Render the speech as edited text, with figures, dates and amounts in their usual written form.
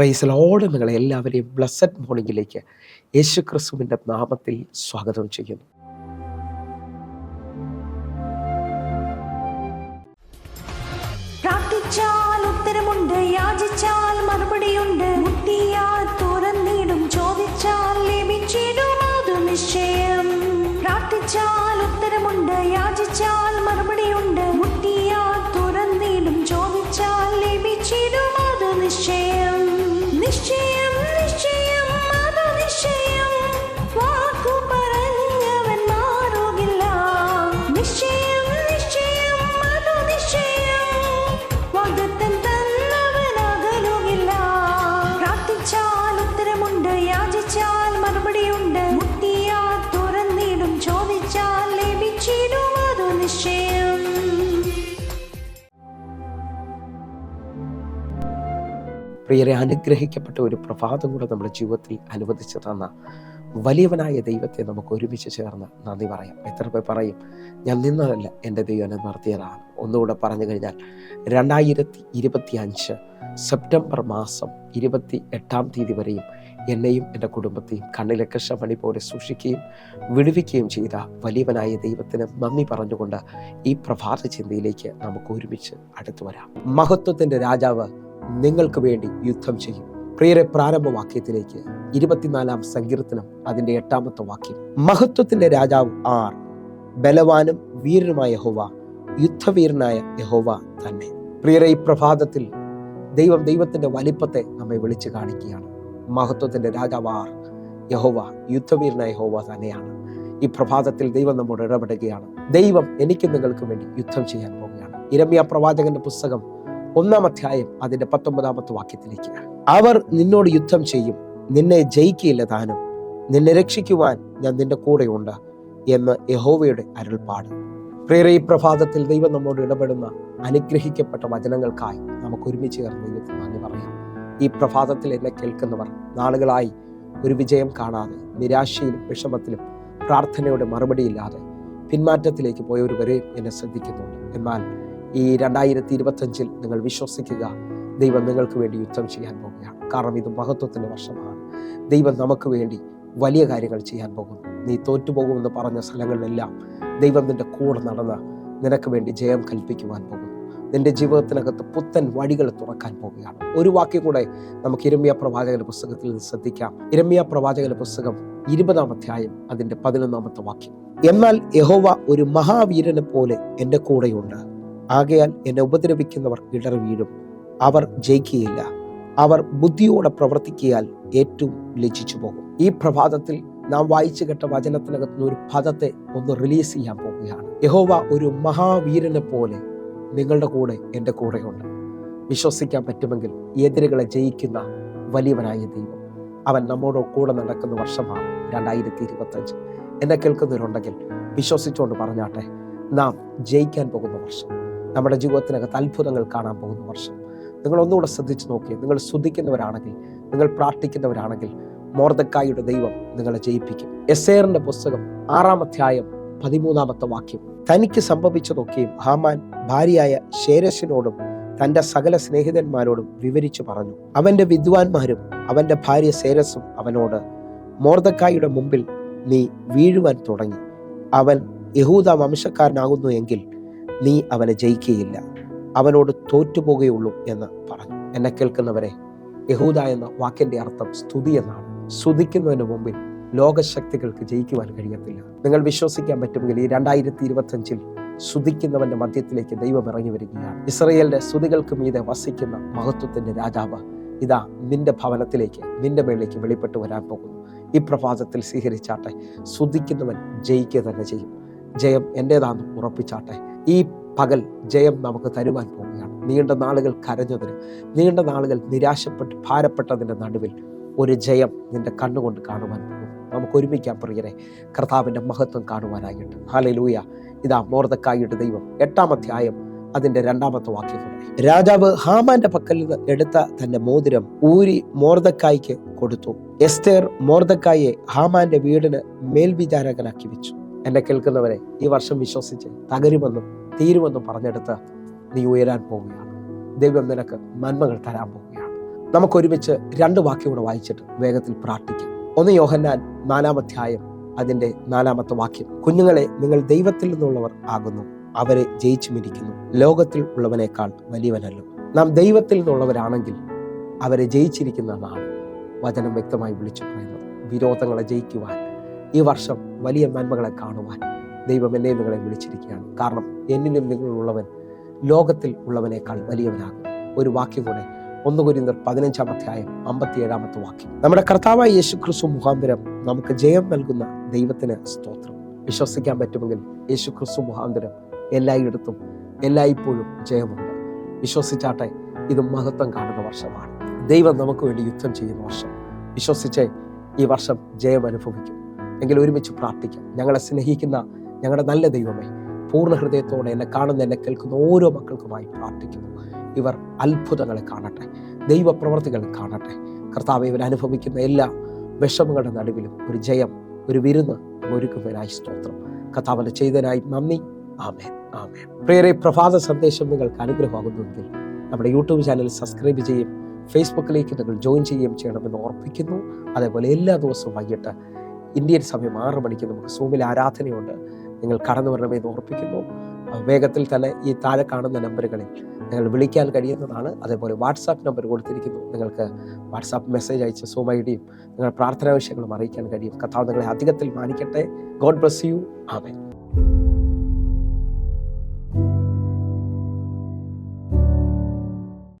Praise Lord. നിങ്ങളെ എല്ലാവരെയും blessed മോർണിംഗിലേക്ക് യേശു ക്രിസ്തുവിൻ്റെ നാമത്തിൽ സ്വാഗതം ചെയ്യുന്നു. പ്രാർത്ഥിച്ചാൽ ഉത്തരമുണ്ട്, യാചിച്ചാൽ മറുപടിയുണ്ട്, മുട്ടിയാൽ തുറന്നിടും, ചോദിച്ചാൽ ലഭിച്ചിടും, അത് നിശ്ചയം. പ്രാർത്ഥിച്ചാൽ ഉത്തരമുണ്ട്, യാചിച്ചാൽ മറുപടിയുണ്ട്, മുട്ടിയാൽ തുറന്നിടും, ചോദിച്ചാൽ ലഭിച്ചിടും, അത് നിശ്ചയം. നിശ്ചയം നിശ്ചയം അത് നിശ്ചയം, വാക്കു പറഞ്ഞവൻ മാറുകില്ല. നിശ്ചയം നിശ്ചയം അത് നിശ്ചയം, വാഗ്ദത്തം തന്നവൻ അകലുകില്ല. പ്രാർത്ഥിച്ചാൽ ഉത്തരമുണ്ട്, യാചിച്ചാൽ മറുപടിയുണ്ട്, മുട്ടിയാൽ തുറന്നിടും, ചോദിച്ചാൽ ലഭിച്ചിടും, അത് നിശ്ചയം. പ്രിയരെ, അനുഗ്രഹിക്കപ്പെട്ട ഒരു പ്രഭാതം കൂടെ നമ്മുടെ ജീവിതത്തിൽ അനുവദിച്ചു തന്ന വലിയവനായ ദൈവത്തെ നമുക്ക് ഒരുമിച്ച് ചേർന്ന് നന്ദി പറയാം. എത്ര പേർ പറയും, ഞാൻ നിന്നതല്ല, എൻ്റെ ദൈവം എന്നെ നടത്തിയതാണ്? ഒന്നുകൂടെ പറഞ്ഞു കഴിഞ്ഞാൽ 2025 സെപ്റ്റംബർ മാസം 28 വരെയും എന്നെയും എൻ്റെ കുടുംബത്തെയും കണ്ണിലെ കൃഷ്ണമണി പോലെ സൂക്ഷിക്കുകയും വിടുവിക്കുകയും ചെയ്ത വലിയവനായ ദൈവത്തിന് നന്ദി പറഞ്ഞുകൊണ്ട് ഈ പ്രഭാത ചിന്തയിലേക്ക് നമുക്ക് ഒരുമിച്ച് അടുത്തു വരാം. മഹത്വത്തിൻ്റെ രാജാവ് നിങ്ങൾക്ക് വേണ്ടി യുദ്ധം ചെയ്യും. പ്രിയരെ, പ്രാരംഭവാക്യത്തിലേക്ക് 24-ാം സങ്കീർത്തനം അതിൻ്റെ 8-ാമത്തെ വാക്യം. മഹത്വത്തിന്റെ രാജാവ് ആർ? ബലവാനും വീരനുമായ യഹോവ, യുദ്ധവീരനായ യഹോവ തന്നെ. പ്രിയരെ, ഈ പ്രഭാതത്തിൽ ദൈവത്തിന്റെ വലിപ്പത്തെ നമ്മെ വിളിച്ചു കാണിക്കുകയാണ്. മഹത്വത്തിന്റെ രാജാവ് ആർ? യഹോവ, യുദ്ധവീരനായ യഹോവ തന്നെയാണ്. ഈ പ്രഭാതത്തിൽ ദൈവം നമ്മോട് ഇടപെടുകയാണ്. ദൈവം എനിക്ക് നിങ്ങൾക്ക് വേണ്ടി യുദ്ധം ചെയ്യാൻ പോവുകയാണ്. യിരെമ്യാ പ്രവാചകന്റെ പുസ്തകം 1-ാം അധ്യായം അതിന്റെ 19-ാമത്തെ വാക്യത്തിലേക്ക്. അവർ നിന്നോട് യുദ്ധം ചെയ്യും, നിന്നെ ജയിക്കുകയില്ല താനും, നിന്നെ രക്ഷിക്കുവാൻ ഞാൻ നിന്റെ കൂടെയുണ്ട് എന്ന് യഹോവയുടെ അരുൾപ്പാട്. പ്രിയരെ, ഈ പ്രഭാതത്തിൽ ദൈവം നമ്മോട് ഇടപെടുന്ന അനുഗ്രഹിക്കപ്പെട്ട വചനങ്ങൾക്കായി നമുക്ക് ഒരുമിച്ച് ചേർന്ന് ദൈവത്തിന് നന്ദി പറയാം. ഈ പ്രഭാതത്തിൽ എന്നെ കേൾക്കുന്നവർ നാളുകളായി ഒരു വിജയം കാണാതെ നിരാശയിലും വിഷമത്തിലും പ്രാർത്ഥനയുടെ മറുപടിയില്ലാതെ പിന്മാറ്റത്തിലേക്ക് പോയവർ വരെ എന്നെ ശ്രദ്ധിക്കുന്നുണ്ട്. എന്നാൽ ഈ 2025 നിങ്ങൾ വിശ്വസിക്കുക, ദൈവം നിങ്ങൾക്ക് വേണ്ടി യുദ്ധം ചെയ്യാൻ പോകുകയാണ്. കാരണം ഇത് മഹത്വത്തിൻ്റെ വർഷമാണ്. ദൈവം നമുക്ക് വേണ്ടി വലിയ കാര്യങ്ങൾ ചെയ്യാൻ പോകുന്നു. നീ തോറ്റുപോകുമെന്ന് പറഞ്ഞ സ്ഥലങ്ങളിലെല്ലാം ദൈവം നിന്റെ കൂടെ നടന്ന് നിനക്ക് വേണ്ടി ജയം കൽപ്പിക്കുവാൻ പോകുന്നു. നിന്റെ ജീവിതത്തിനകത്ത് പുത്തൻ വഴികൾ തുറക്കാൻ പോവുകയാണ്. ഒരു വാക്യം കൂടെ നമുക്ക് യിരെമ്യാ പ്രവാചകന്റെ പുസ്തകത്തിൽ നിന്ന് ശ്രദ്ധിക്കാം. യിരെമ്യാ പ്രവാചകന്റെ പുസ്തകം 20-ാം അധ്യായം അതിന്റെ 11-ാമത്തെ വാക്യം. എന്നാൽ യഹോവ ഒരു മഹാവീരനെ പോലെ എൻ്റെ കൂടെയുണ്ട്, ആകയാൽ എന്നെ ഉപദ്രവിക്കുന്നവർ ഇടറി വീഴും, അവർ ജയിക്കുകയില്ല, അവർ ബുദ്ധിയോടെ പ്രവർത്തിക്കിയാൽ ഏറ്റവും ലജ്ജിച്ചു പോകും. ഈ പ്രഭാതത്തിൽ നാം വായിച്ചു കേട്ട വചനത്തിനകത്ത് ഒരു പദത്തെ ഒന്ന് റിലീസ് ചെയ്യാൻ പോവുകയാണ്. യഹോവ ഒരു മഹാവീരനെ പോലെ നിങ്ങളുടെ കൂടെ എൻ്റെ കൂടെയുണ്ട്. വിശ്വസിക്കാൻ പറ്റുമെങ്കിൽ എതിരുകളെ ജയിക്കുന്ന വലിയവനായ ദൈവം, അവൻ നമ്മോട് കൂടെ നടക്കുന്ന വർഷമാണ് 2025. എന്നെ കേൾക്കുന്നവരുണ്ടെങ്കിൽ വിശ്വസിച്ചുകൊണ്ട് പറഞ്ഞാട്ടെ, നാം ജയിക്കാൻ പോകുന്ന വർഷം, നമ്മുടെ ജീവിതത്തിനകത്ത് അത്ഭുതങ്ങൾ കാണാൻ പോകുന്ന വർഷം. നിങ്ങൾ ഒന്നുകൂടെ ശ്രദ്ധിച്ചു നോക്കി. നിങ്ങൾ സ്തുതിക്കുന്നവരാണെങ്കിൽ, നിങ്ങൾ പ്രാർത്ഥിക്കുന്നവരാണെങ്കിൽ മൊർദെഖായിയുടെ ദൈവം നിങ്ങളെ ജയിപ്പിക്കും. എസ്തേറിന്റെ പുസ്തകം 6-ാം അധ്യായം 13-ാമത്തെ വാക്യം. തനിക്ക് സംഭവിച്ചതൊക്കെയും ഹാമാൻ ഭാര്യയായ ശേരശിനോടും തൻ്റെ സകല സ്നേഹിതന്മാരോടും വിവരിച്ചു പറഞ്ഞു. അവൻ്റെ വിദ്വാൻമാരും അവൻ്റെ ഭാര്യ ശേരസും അവനോട്, മൊർദെഖായിയുടെ മുമ്പിൽ നീ വീഴുവാൻ തുടങ്ങി, അവൻ യഹൂദ വംശക്കാരനാകുന്നു എങ്കിൽ നീ അവനെ ജയിക്കുകയില്ല, അവനോട് തോറ്റുപോകുകയുള്ളൂ എന്ന് പറഞ്ഞു. എന്നെ കേൾക്കുന്നവരെ, യഹൂദ എന്ന വാക്കിന്റെ അർത്ഥം സ്തുതി എന്നാണ്. സ്തുതിക്കുന്നതിന് മുമ്പിൽ ലോകശക്തികൾക്ക് ജയിക്കുവാൻ കഴിയത്തില്ല. നിങ്ങൾ വിശ്വസിക്കാൻ പറ്റുമെങ്കിൽ ഈ 2025 സ്തുതിക്കുന്നവന്റെ മധ്യത്തിലേക്ക് ദൈവം ഇറങ്ങി വരികയാണ്. ഇസ്രായേലിന്റെ സ്തുതികൾക്ക് മീതെ വസിക്കുന്ന മഹത്വത്തിന്റെ രാജാവ് ഇതാ നിന്റെ ഭവനത്തിലേക്ക്, നിന്റെ മേളിലേക്ക് വെളിപ്പെട്ട് വരാൻ പോകുന്നു. ഈ പ്രഭാതത്തിൽ സ്വീകരിച്ചാട്ടെ. സ്തുതിക്കുന്നവൻ ജയിക്കുക തന്നെ ചെയ്യും. ജയം എൻ്റെതാണെന്ന് ഉറപ്പിച്ചാട്ടെ. ഈ പകൽ ജയം നമുക്ക് തരുവാൻ പോവുകയാണ്. നീണ്ട നാളുകൾ കരഞ്ഞതിന്, നീണ്ട നാളുകൾ നിരാശപ്പെട്ട് ഭാരപ്പെട്ടതിൻ്റെ നടുവിൽ ഒരു ജയം നിന്റെ കണ്ണുകൊണ്ട് കാണുവാൻ പോകുന്നു. നമുക്ക് ഒരുമിക്കാം പ്രിയരെ, കർത്താവിൻ്റെ മഹത്വം കാണുവാനായിട്ട്. ഹല്ലേലൂയ. ഇതാ മൊർദെഖായിയുടെ ദൈവം 8-ാം അധ്യായം അതിന്റെ 2-ാമത്തെ വാക്യം. രാജാവ് ഹാമാന്റെ പക്കൽ നിന്ന് എടുത്ത തന്റെ മോതിരം ഊരി മൊർദെഖായിക്ക് കൊടുത്തു. എസ്തേർ മൊർദെഖായിയെ ഹാമാന്റെ വീടിന് മേൽവിചാരകനാക്കി വെച്ചു. എന്നെ കേൾക്കുന്നവരെ, ഈ വർഷം വിശ്വസിച്ച് തകരുമെന്നും തീരുമെന്നും പറഞ്ഞെടുത്ത് നീ ഉയരാൻ പോവുകയാണ്. ദൈവം നിനക്ക് നന്മകൾ തരാൻ പോവുകയാണ്. നമുക്കൊരുമിച്ച് 2 വാക്യം കൂടെ വായിച്ചിട്ട് വേഗത്തിൽ പ്രാർത്ഥിക്കാം. 1 യോഹന്നാൻ 4-ാം അധ്യായം അതിൻ്റെ 4-ാമത്തെ വാക്യം. കുഞ്ഞുങ്ങളെ, നിങ്ങൾ ദൈവത്തിൽ നിന്നുള്ളവർ ആകുന്നു, അവരെ ജയിച്ചുമിരിക്കുന്നു, ലോകത്തിൽ ഉള്ളവനേക്കാൾ വലിയവനല്ലോ. നാം ദൈവത്തിൽ നിന്നുള്ളവരാണെങ്കിൽ അവരെ ജയിച്ചിരിക്കുന്നതാണ് വചനം വ്യക്തമായി വിളിച്ചു പറയുന്നത്. വിരോധങ്ങളെ ജയിക്കുവാൻ, ഈ വർഷം വലിയ നന്മകളെ കാണുവാൻ ദൈവം എന്നെ നിങ്ങളെ വിളിച്ചിരിക്കുകയാണ്. കാരണം എന്നിലും നിങ്ങളുള്ളവൻ ലോകത്തിൽ ഉള്ളവനേക്കാൾ വലിയവനാകും. ഒരു വാക്യം കൂടെ, 1 കൊരിന്ത്യർ 15-ാം അധ്യായം 57-ാമത്തെ വാക്യം. നമ്മുടെ കർത്താവായ യേശുക്രിസ്തു മുഖാന്തരം നമുക്ക് ജയം നൽകുന്ന ദൈവത്തിന് സ്തോത്രം. വിശ്വസിക്കാൻ പറ്റുമെങ്കിൽ യേശുക്രിസ്തു മുഖാന്തരം എല്ലായിടത്തും എല്ലായ്പ്പോഴും ജയമുണ്ട്. വിശ്വസിച്ചാട്ടെ, ഇത് മഹത്വം കാണുന്ന വർഷമാണ്. ദൈവം നമുക്ക് വേണ്ടി യുദ്ധം ചെയ്യുന്ന വർഷം. വിശ്വസിച്ച് ഈ വർഷം ജയം അനുഭവിക്കും. എങ്കിൽ ഒരുമിച്ച് പ്രാർത്ഥിക്കാം. ഞങ്ങളെ സ്നേഹിക്കുന്ന ഞങ്ങളുടെ നല്ല ദൈവമേ, പൂർണ്ണ ഹൃദയത്തോടെ എന്നെ കാണുന്ന, എന്നെ കേൾക്കുന്ന ഓരോ മക്കൾക്കുമായി പ്രാർത്ഥിക്കുന്നു. ഇവർ അത്ഭുതങ്ങളെ കാണട്ടെ, ദൈവപ്രവർത്തികൾ കാണട്ടെ. കർത്താവേ, ഇവർ അനുഭവിക്കുന്ന എല്ലാ വിഷമങ്ങളുടെ നടുവിലും ഒരു ജയം, ഒരു വിരുന്ന് ഒരുക്കുന്നതിനായി സ്തോത്രം. കർത്താവിന്റെ ചെയ്തതിനായി നന്ദി. ആമേൻ, ആമേൻ. പ്രിയരെ, പ്രഭാത സന്ദേശം നിങ്ങൾക്ക് അനുഗ്രഹമാകുന്നുവെങ്കിൽ നമ്മുടെ യൂട്യൂബ് ചാനൽ സബ്സ്ക്രൈബ് ചെയ്യും, ഫേസ്ബുക്കിലേക്ക് നിങ്ങൾ ജോയിൻ ചെയ്യുകയും ചെയ്യണമെന്ന് ഓർപ്പിക്കുന്നു. അതേപോലെ എല്ലാ ദിവസവും വൈകിട്ട് ഇന്ത്യൻ സമയം 6 മണിക്ക് നമുക്ക് സൂമിൽ ആരാധനയുണ്ട്. നിങ്ങൾ കടന്നു വരണമെന്ന് ഓർപ്പിക്കുന്നു. വേഗത്തിൽ തന്നെ ഈ താഴെ കാണുന്ന നമ്പറുകളിൽ നിങ്ങൾ വിളിക്കാൻ കഴിയുന്നതാണ്. അതേപോലെ വാട്സാപ്പ് നമ്പർ കൊടുത്തിരിക്കുന്നു. നിങ്ങൾക്ക് വാട്സാപ്പ് മെസ്സേജ് അയച്ച് സൂം ഐഡിയും നിങ്ങൾ പ്രാർത്ഥനാ വിഷയങ്ങളും അറിയിക്കാൻ കഴിയും. കർത്താവ് നിങ്ങളെ അധികത്തിൽ മാനിക്കട്ടെ. God bless you. ആമേൻ.